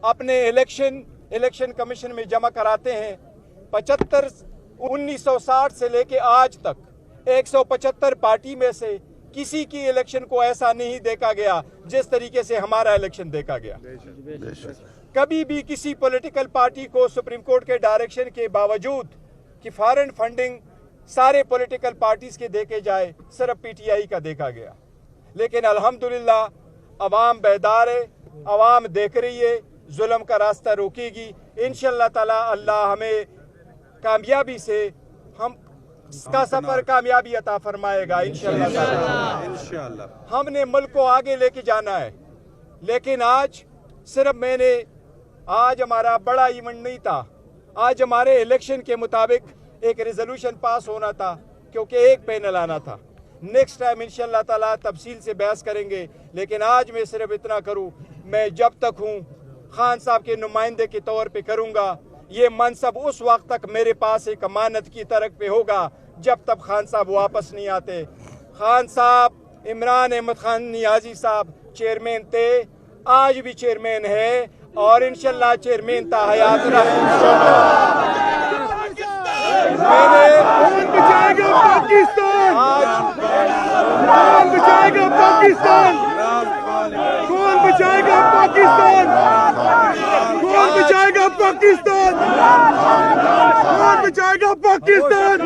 अपने election commission में जमा कराते हैं। 1960 से लेके आज तक 175 पार्टी में से किसी की इलेक्शन को ऐसा नहीं देखा गया जिस तरीके से हमारा इलेक्शन देखा गया। कभी भी किसी पॉलिटिकल पार्टी को सुप्रीम कोर्ट के डायरेक्शन के बावजूद कि फॉरेन फंडिंग सारे पॉलिटिकल पार्टीज के देखे जाए, सिर्फ पीटीआई का देखा गया। लेकिन अल्हम्दुलिल्लाह अवाम बेदार है, अवाम देख रही है, जुल्म का रास्ता रोकेगी इंशाअल्लाह ताला। अल्लाह हमें कामयाबी से हम इसका सफर कामयाबी अता फरमाएगा इंशाअल्लाह ताला। हमने मुल्क को आगे लेके जाना है। लेकिन आज आज हमारा बड़ा इवेंट नहीं था। आज हमारे इलेक्शन के मुताबिक एक रेजोल्यूशन पास होना था क्योंकि एक पैनल आना था। नेक्स्ट टाइम इंशाअल्लाह ताला तफसील से बहस करेंगे। लेकिन आज मैं सिर्फ इतना करूं, मैं जब तक हूं खान साहब के नुमाइंदे के तौर पे करूंगा। ये मनसब उस वक्त तक मेरे पास एक अमानत की तरह पे होगा जब तक खान साहब वापस नहीं आते। खान साहब, इमरान अहमद खान नियाजी साहब चेयरमैन थे, आज भी चेयरमैन है और इंशाअल्लाह चेयरमैन ता हयात कौन बचाएगा पाकिस्तान? कौन बचाएगा पाकिस्तान? कौन बचाएगा पाकिस्तान? कौन बचाएगा पाकिस्तान? कौन बचाएगा पाकिस्तान?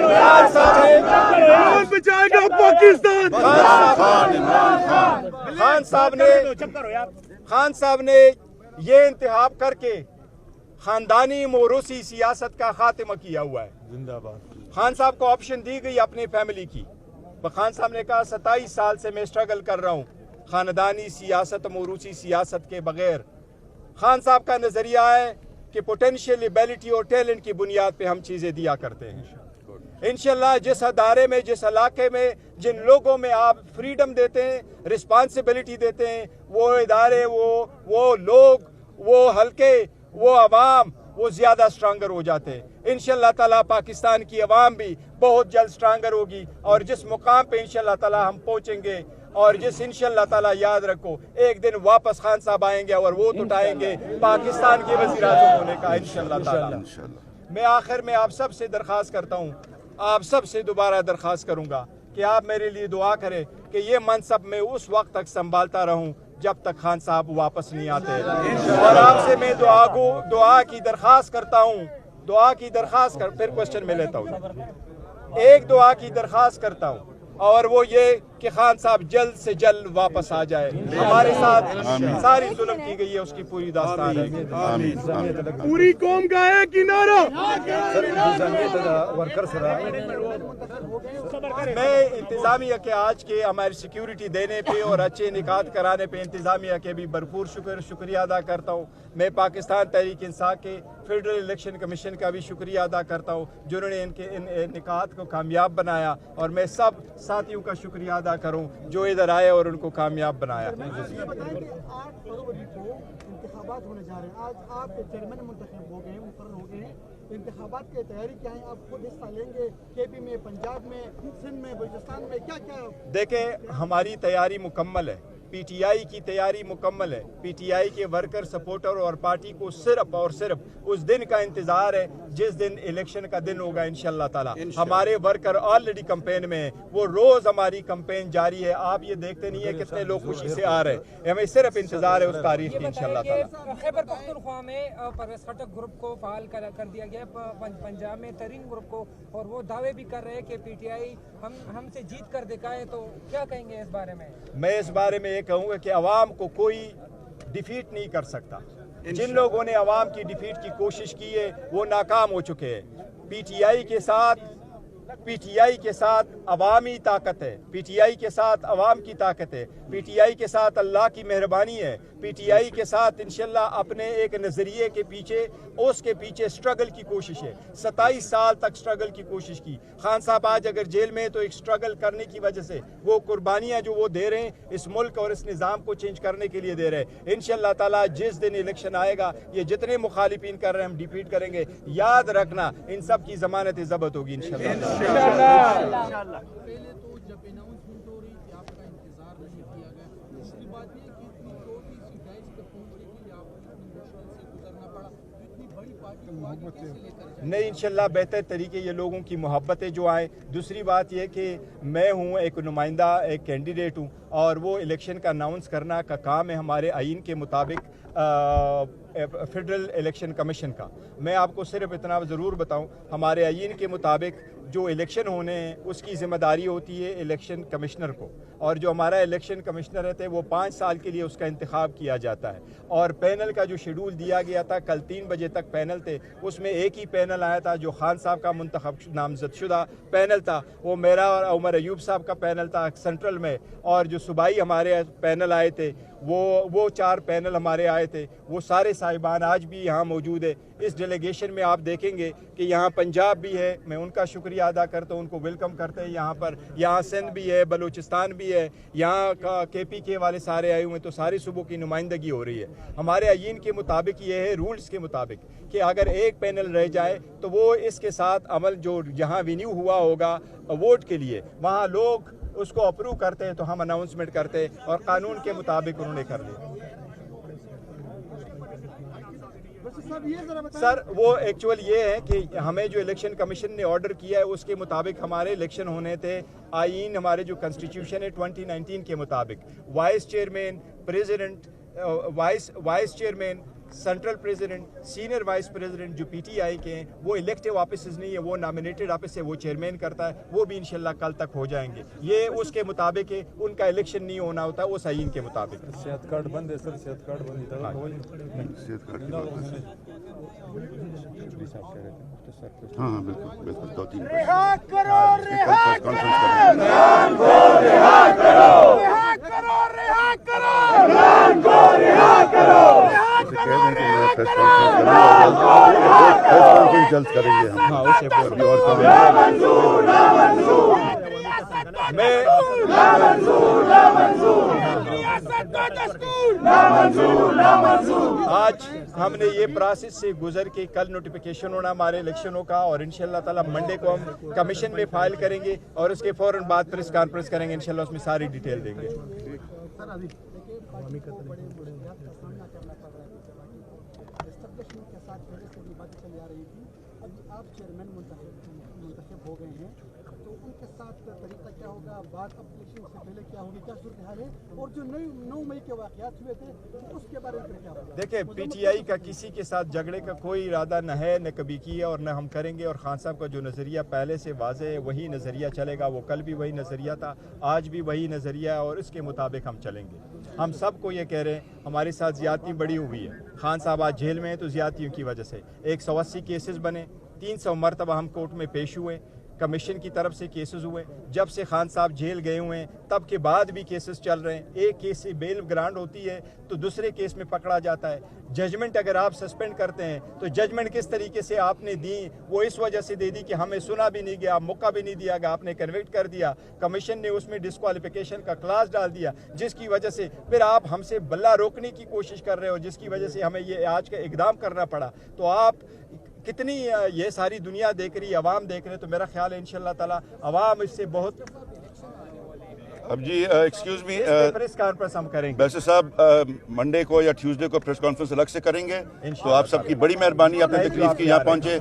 कौन बचाएगा पाकिस्तान? खान साहब ने ये इंतखाब करके खानदानी मोरूसी सियासत का खात्मा किया हुआ है। जिंदाबाद। खान साहब को ऑप्शन दी गई अपनी फैमिली की। खान साहब ने कहा 27 साल से मैं स्ट्रगल कर रहा हूँ खानदानी सियासत, मोरूसी सियासत के बगैर। खान साहब का नजरिया है कि पोटेंशियल, एबिलिटी और टैलेंट की बुनियाद पे हम चीजें दिया करते हैं। इंशाल्लाह जिस अदारे में, जिस इलाके में, जिन लोगों में आप फ्रीडम देते हैं, रिस्पॉन्सिबिलिटी देते हैं, वो इदारे, वो लोग, वो हल्के, वो अवाम, वो ज्यादा स्ट्रांगर हो जाते हैं। इंशाअल्लाह ताला पाकिस्तान की अवाम भी बहुत जल्द स्ट्रांगर होगी और जिस मुकाम पे इंशाअल्लाह ताला हम पहुंचेंगे और जिस इंशाअल्लाह ताला याद रखो एक दिन वापस खान साहब आएंगे और वो उठाएंगे पाकिस्तान के वज़ीर आज़म होने का इंशाअल्लाह ताला। मैं आखिर में आप सब से दरख्वास्त करता हूँ, आप सब से दोबारा दरख्वास्त करूंगा कि आप मेरे लिए दुआ करें कि ये मनसब मैं उस वक्त तक संभालता रहूं जब तक खान साहब वापस नहीं आते। और आपसे मैं दुआ की दरख्वास्त करता हूं, फिर क्वेश्चन में लेता हूं। एक दुआ की दरख्वास्त करता हूं और वो ये कि खान साहब जल्द से जल्द वापस आ जाए। हमारे साथ सारी जुल्म की गई है, उसकी पूरी दास्तान है। पूरी कौम का है किनारा। मैं इंतजामिया के आज के हमारी सिक्योरिटी देने पे और अच्छे निकात कराने पे इंतजामिया के भी भरपूर शुक्रिया अदा करता हूँ। मैं पाकिस्तान तहरीक इंसाफ के फेडरल इलेक्शन कमीशन का भी शुक्रिया अदा करता हूँ जिन्होंने इन निकात को कामयाब बनाया। और मैं सब साथियों का शुक्रिया अदा करूं जो इधर आए और उनको कामयाब बनाया। 8 फरवरी को इंतखाबात होने जा रहे हैं। आज आप चेयरमैन मुंतखब हो गए, मुकर्रर हो गए हैं। इंतखाबात की तैयारी क्या है? आप खुद हिस्सा लेंगे? केपी में, पंजाब में, सिंध में, बलूचिस्तान में, क्या? देखें, हमारी तैयारी मुकम्मल है, पीटीआई की तैयारी मुकम्मल है। पीटीआई के वर्कर, सपोर्टर और पार्टी को सिर्फ और सिर्फ उस दिन का इंतजार है जिस दिन इलेक्शन का दिन होगा इंशाअल्लाह ताला। हमारे वर्कर ऑलरेडी कैंपेन में हैं, वो रोज हमारी कैंपेन जारी है। आप ये देखते नहीं है कितने लोग खुशी से आ रहे हैं। हमें सिर्फ इंतजार है उस तारीख की इंशाअल्लाह ताला। खैबर पख्तूनख्वा में परवेज खटक ग्रुप को फाल कर दिया गया, पंजाब में तरीन ग्रुप को, और वो दावे भी कर रहे हैं कि पीटीआई हमसे जीत कर दिखाए। तो क्या कहेंगे इस बारे में? मैं इस बारे में कहूंगा कि अवाम को कोई डिफीट नहीं कर सकता। जिन लोगों ने अवाम की डिफीट की कोशिश की है वो नाकाम हो चुके हैं। पीटीआई के साथ अवामी ताकत है, पीटीआई के साथ अवाम की ताकत है, पीटीआई के साथ अल्लाह की मेहरबानी है, पीटीआई के साथ इंशाल्लाह अपने एक नजरिए के पीछे, उसके पीछे स्ट्रगल की कोशिश है। 27 साल तक स्ट्रगल की कोशिश की। खान साहब आज अगर जेल में है तो एक स्ट्रगल करने की वजह से वो कुर्बानियां जो वो दे रहे हैं इस मुल्क और इस निज़ाम को चेंज करने के लिए दे रहे हैं। इंशाल्लाह ताला जिस दिन इलेक्शन आएगा ये जितने मुखालिफिन कर रहे हैं हम डिफीट करेंगे। याद रखना इन सब की जमानत जब्त होगी इंशाल्लाह। पहले तो जब अनाउंसमेंट हो रही थी आपका इंतजार नहीं किया गया, इसकी बात ये कि इतनी छोटी सी डाइस पे पहुंचने के लिए आपको नहीं, इंशाल्लाह बेहतर तरीके ये लोगों की मोहब्बतें जो आए। दूसरी बात ये कि मैं हूँ एक नुमाइंदा, एक कैंडिडेट हूँ, और वो इलेक्शन का अनाउंस करना का काम है हमारे आइन के मुताबिक फेडरल इलेक्शन कमीशन का। मैं आपको सिर्फ इतना ज़रूर बताऊं, हमारे आइन के मुताबिक जो इलेक्शन होने हैं उसकी ज़िम्मेदारी होती है इलेक्शन कमिश्नर को, और जो हमारा इलेक्शन कमिश्नर रहते हैं वो 5 साल के लिए उसका इंतखाब किया जाता है। और पैनल का जो शेड्यूल दिया गया था, कल 3 बजे तक पैनल थे, उसमें एक ही पैनल आया था जो खान साहब का मुंतखब नामजदशुदा पैनल था, वो मेरा और उमर अयूब साहब का पैनल था सेंट्रल में, और जो सूबाई हमारे पैनल आए थे वो 4 पैनल हमारे आए थे। वो सारे साहिबान आज भी यहाँ मौजूद है। इस डेलीगेशन में आप देखेंगे कि यहाँ पंजाब भी है, मैं उनका शुक्रिया अदा करता हूँ, उनको वेलकम करते हैं यहाँ पर। यहाँ सिंध भी है, बलूचिस्तान भी है, यहाँ का KPK वाले सारे आए हुए हैं, तो सारी सूबों की नुमाइंदगी हो रही है। हमारे आईन के मुताबिक ये है, रूल्स के मुताबिक, कि अगर एक पैनल रह जाए तो वो इसके साथ अमल जो जहाँ रिन्यू हुआ होगा वोट के लिए, वहाँ लोग उसको अप्रूव करते हैं, तो हम अनाउंसमेंट करते हैं, और कानून के मुताबिक उन्होंने कर लिया। सर वो एक्चुअल ये है कि हमें जो इलेक्शन कमीशन ने ऑर्डर किया है उसके मुताबिक हमारे इलेक्शन होने थे। आईन हमारे जो कॉन्स्टिट्यूशन है 2019 के मुताबिक vice chairman, president, vice chairman, central president, senior vice president जो PTI के हैं, वो इलेक्टिव ऑफिस नहीं है, वो नॉमिनेटेड ऑफिस है, वो चेयरमैन करता है, वो भी इंशाल्लाह कल तक हो जाएंगे। ये उसके मुताबिक है, उनका इलेक्शन नहीं होना होता, वो आईन के मुताबिक। सेहत कार्ड बंद है सर, सेहत कार्ड बंद है। हाँ हाँ बिल्कुल बिल्कुल 2-3 रिहा करो, रिहा कॉन्फ्रेंस करेंगे। इमरान को रिहा करो, रिहा करो, रिहा करो, इमरान को रिहा करो, कह दें कि मैं प्रेस कॉन्फ्रेंस जल्द करेंगे हम। हाँ, उसे अभी और मंजूर ना मंजूर, मैं ना मंजूर ना मंजूर, रियासत का दस्तूर ना मंजूर ना मंजूर। आज हमने ये प्रोसेस से गुजर के कल नोटिफिकेशन होना हमारे इलेक्शनों का, और इंशाल्लाह ताला मंडे को हम कमीशन में फाइल करेंगे, और उसके फौरन बाद प्रेस कॉन्फ्रेंस करेंगे, इंशाल्लाह उसमें सारी डिटेल देंगे। सर अभी देखिए पार्टी को बड़े मुश्किलात का सामना करना पड़ रहा है। एस्टेब्लिशमेंट के साथ पहले से भी बातें चली आ रही थी, अभी आप चेयरमैन मुंतखब हो गए हैं, तो उनके साथ तरीका क्या होगा, बात इलेक्शन से पहले क्या होगी, क्या सूरत हाल है, और जो 9 मई के वाक़यात हुए थे उसके बारे में क्या होगा? देखिए, PTI का किसी के साथ झगड़े का कोई इरादा न है, न कभी किया और न हम करेंगे, और खान साहब का जो नज़रिया पहले से वाज़ेह है वही नज़रिया चलेगा। वो कल भी वही नज़रिया था, आज भी वही नज़रिया, और इसके मुताबिक हम चलेंगे। हम सबको ये कह रहे हैं, हमारे साथ ज़्यादती बड़ी हुई है। खान साहब आज जेल में हैं तो ज़्यादतियों की वजह से 180 केसेस बने, 300 मरतबा हम कोर्ट में पेश हुए, कमीशन की तरफ से केसेस हुए। जब से खान साहब जेल गए हुए हैं तब के बाद भी केसेस चल रहे हैं। एक केस से बेल ग्रांट होती है तो दूसरे केस में पकड़ा जाता है। जजमेंट अगर आप सस्पेंड करते हैं तो जजमेंट किस तरीके से आपने दी, वो इस वजह से दे दी कि हमें सुना भी नहीं गया, मौका भी नहीं दिया गया, आपने कन्विक्ट कर दिया। कमीशन ने उसमें डिस्क्वालिफिकेशन का क्लास डाल दिया, जिसकी वजह से फिर आप हमसे बल्ला रोकने की कोशिश कर रहे हो, जिसकी वजह से हमें ये आज का इकदाम करना पड़ा। तो आप कितनी ये सारी दुनिया देख रही, अवाम देख रहे, तो मेरा ख्याल है इंशाल्लाह ताला अवाम इससे बहुत। अब जी एक्सक्यूज मी, प्रेस कॉन्फ्रेंस हम करेंगे वैसे साहब मंडे को या ट्यूसडे को प्रेस कॉन्फ्रेंस अलग से करेंगे, तो आप सबकी बड़ी मेहरबानी, आपने तकलीफ की यहाँ पहुँचे।